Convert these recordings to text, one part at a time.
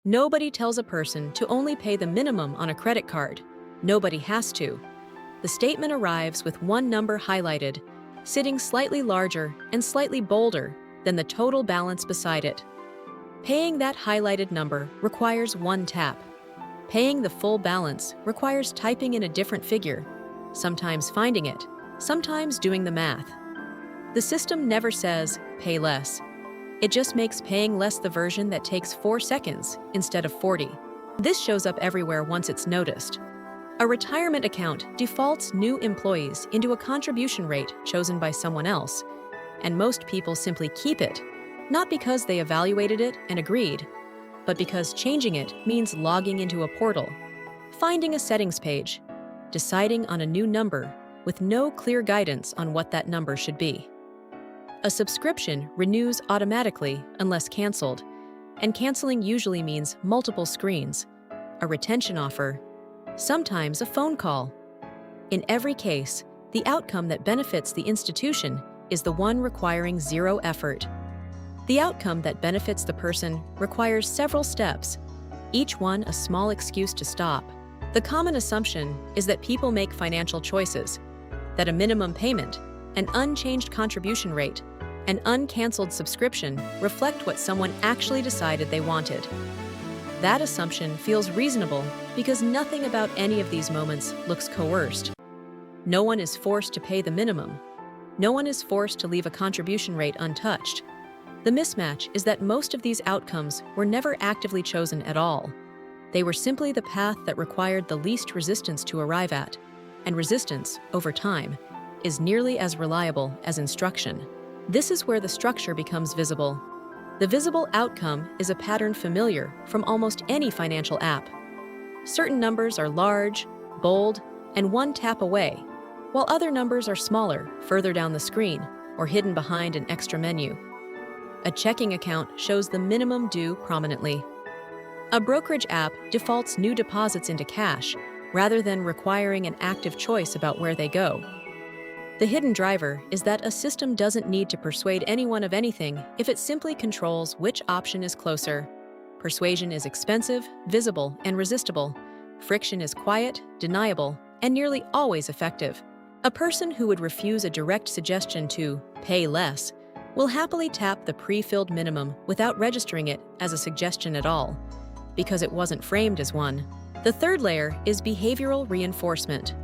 Nobody tells a person to only pay the minimum on a credit card. Nobody has to. The statement arrives with one number highlighted, sitting slightly larger and slightly bolder than the total balance beside it. Paying that highlighted number requires one tap. Paying the full balance requires typing in a different figure, sometimes finding it, sometimes doing the math. The system never says, pay less. It just makes paying less the version that takes 4 seconds instead of 40. This shows up everywhere once it's noticed. A retirement account defaults new employees into a contribution rate chosen by someone else, and most people simply keep it, not because they evaluated it and agreed, but because changing it means logging into a portal, finding a settings page, deciding on a new number with no clear guidance on what that number should be. A subscription renews automatically unless canceled, and canceling usually means multiple screens, a retention offer, sometimes a phone call. In every case, the outcome that benefits the institution is the one requiring zero effort. The outcome that benefits the person requires several steps, each one a small excuse to stop. The common assumption is that people make financial choices, that a minimum payment, an unchanged contribution rate, an uncanceled subscription reflect what someone actually decided they wanted. That assumption feels reasonable because nothing about any of these moments looks coerced. No one is forced to pay the minimum. No one is forced to leave a contribution rate untouched. The mismatch is that most of these outcomes were never actively chosen at all. They were simply the path that required the least resistance to arrive at, and resistance, over time, is nearly as reliable as instruction. This is where the structure becomes visible. The visible outcome is a pattern familiar from almost any financial app. Certain numbers are large, bold, and one tap away, while other numbers are smaller, further down the screen, or hidden behind an extra menu. A checking account shows the minimum due prominently. A brokerage app defaults new deposits into cash, rather than requiring an active choice about where they go. The hidden driver is that a system doesn't need to persuade anyone of anything if it simply controls which option is closer. Persuasion is expensive, visible, and resistible. Friction is quiet, deniable, and nearly always effective. A person who would refuse a direct suggestion to pay less will happily tap the pre-filled minimum without registering it as a suggestion at all, because it wasn't framed as one. The third layer is behavioral reinforcement.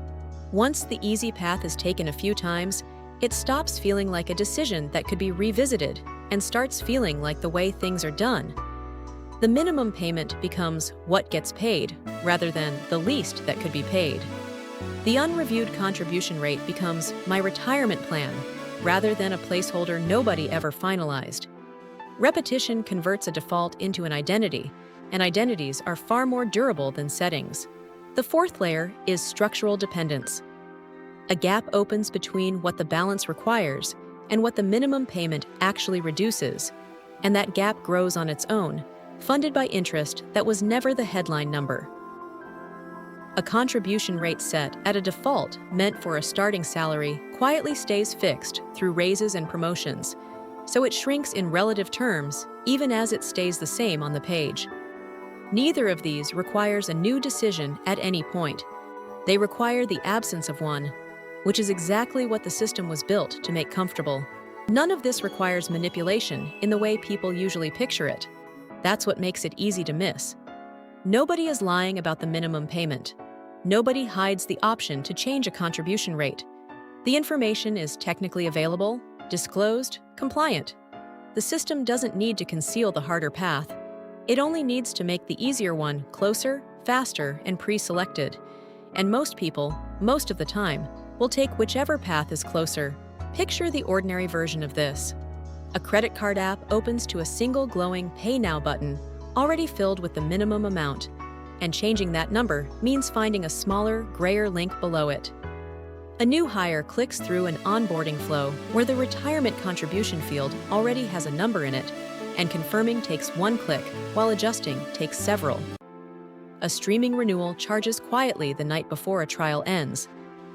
Once the easy path is taken a few times, it stops feeling like a decision that could be revisited and starts feeling like the way things are done. The minimum payment becomes what gets paid, rather than the least that could be paid. The unreviewed contribution rate becomes my retirement plan, rather than a placeholder nobody ever finalized. Repetition converts a default into an identity, and identities are far more durable than settings. The fourth layer is structural dependence. A gap opens between what the balance requires and what the minimum payment actually reduces, and that gap grows on its own, funded by interest that was never the headline number. A contribution rate set at a default meant for a starting salary quietly stays fixed through raises and promotions, so it shrinks in relative terms even as it stays the same on the page. Neither of these requires a new decision at any point. They require the absence of one, which is exactly what the system was built to make comfortable. None of this requires manipulation in the way people usually picture it. That's what makes it easy to miss. Nobody is lying about the minimum payment. Nobody hides the option to change a contribution rate. The information is technically available, disclosed, compliant. The system doesn't need to conceal the harder path. It only needs to make the easier one closer, faster, and pre-selected. And most people, most of the time, will take whichever path is closer. Picture the ordinary version of this. A credit card app opens to a single glowing Pay Now button, already filled with the minimum amount, and changing that number means finding a smaller, grayer link below it. A new hire clicks through an onboarding flow where the retirement contribution field already has a number in it, and confirming takes one click, while adjusting takes several. A streaming renewal charges quietly the night before a trial ends,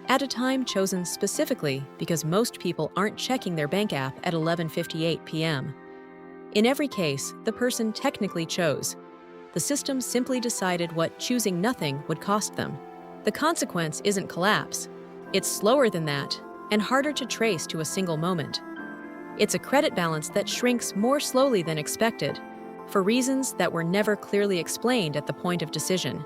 at a time chosen specifically because most people aren't checking their bank app at 11:58 p.m. In every case, the person technically chose. the system simply decided what choosing nothing would cost them. The consequence isn't collapse. It's slower than that and harder to trace to a single moment. It's a credit balance that shrinks more slowly than expected, for reasons that were never clearly explained at the point of decision.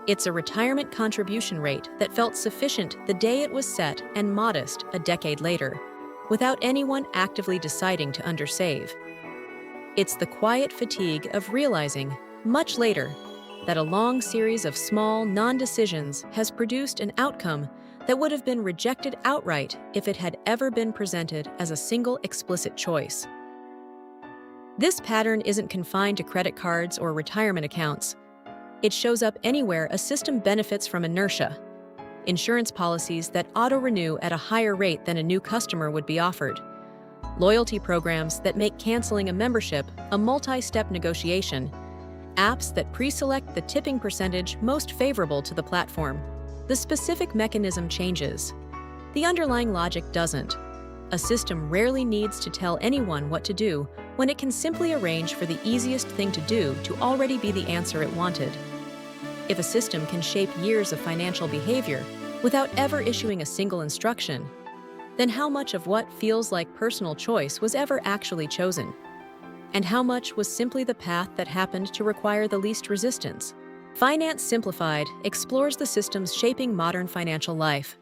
It's a retirement contribution rate that felt sufficient the day it was set and modest a decade later, without anyone actively deciding to undersave. It's the quiet fatigue of realizing, much later, that a long series of small non-decisions has produced an outcome that would have been rejected outright if it had ever been presented as a single explicit choice. This pattern isn't confined to credit cards or retirement accounts. It shows up anywhere a system benefits from inertia. Insurance policies that auto-renew at a higher rate than a new customer would be offered. Loyalty programs that make canceling a membership a multi-step negotiation. Apps that pre-select the tipping percentage most favorable to the platform. The specific mechanism changes. The underlying logic doesn't. A system rarely needs to tell anyone what to do when it can simply arrange for the easiest thing to do to already be the answer it wanted. If a system can shape years of financial behavior without ever issuing a single instruction, then how much of what feels like personal choice was ever actually chosen? And how much was simply the path that happened to require the least resistance? Finance Simplified explores the systems shaping modern financial life.